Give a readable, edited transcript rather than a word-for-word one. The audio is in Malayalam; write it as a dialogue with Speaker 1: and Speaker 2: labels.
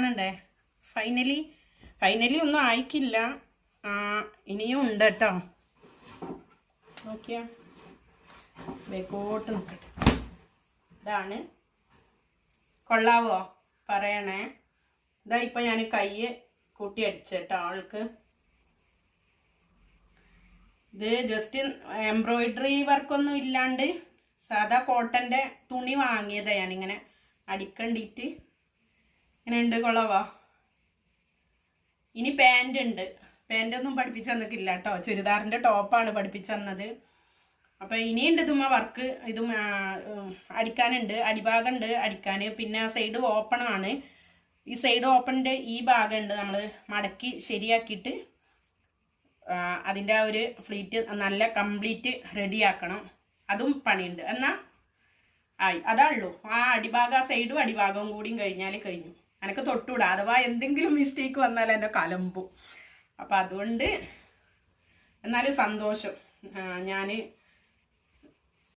Speaker 1: കാണണ്ടേ? ഫൈനലി ഒന്നും ആയിക്കില്ല. ഇനിയും ഉണ്ട് കേട്ടോ. നോക്കിയാ വേക്കോട്ട് നിൽക്കട്ടെ. ഇതാണ്. കൊള്ളാവോ പറയണേ. ഇതാ ഇപ്പം ഞാൻ കൈ കൂട്ടി അടിച്ചു കേട്ടോ ആൾക്ക്. ഇത് ജസ്റ്റ് എംബ്രോയിഡറി വർക്കൊന്നും ഇല്ലാണ്ട് സാധാ കോട്ടൻ്റെ തുണി വാങ്ങിയതാണ് ഞാനിങ്ങനെ അടിക്കണ്ടിട്ട്. ഇങ്ങനെ ഉണ്ട്. കൊള്ളാവോ? ഇനി പാൻ്റ് ഉണ്ട്. പാൻ്റൊന്നും പഠിപ്പിച്ചു തന്നിട്ടില്ല കേട്ടോ. ചുരിദാറിൻ്റെ ടോപ്പാണ് പഠിപ്പിച്ചു തന്നത്. അപ്പം ഇനിയുണ്ട് ഇതുമ്മ വർക്ക്. ഇതും അടിക്കാനുണ്ട്. അടിഭാഗം ഉണ്ട് അടിക്കാൻ. പിന്നെ സൈഡ് ഓപ്പൺ ആണ്. ഈ സൈഡ് ഓപ്പണിൻ്റെ ഈ ഭാഗമുണ്ട് നമ്മൾ മടക്കി ശരിയാക്കിയിട്ട് അതിൻ്റെ ആ ഒരു ഫ്ലീറ്റ് നല്ല കംപ്ലീറ്റ് റെഡിയാക്കണം. അതും പണിയുണ്ട്. എന്നാൽ അതാണല്ലോ. ആ അടിഭാഗം സൈഡും അടിഭാഗവും കൂടിയും കഴിഞ്ഞാൽ കഴിഞ്ഞു. എനിക്ക് തൊട്ടുകൂടാ. അഥവാ എന്തെങ്കിലും മിസ്റ്റേക്ക് വന്നാൽ എൻ്റെ കലമ്പും. അപ്പം അതുകൊണ്ട് എന്നാലും സന്തോഷം. ഞാൻ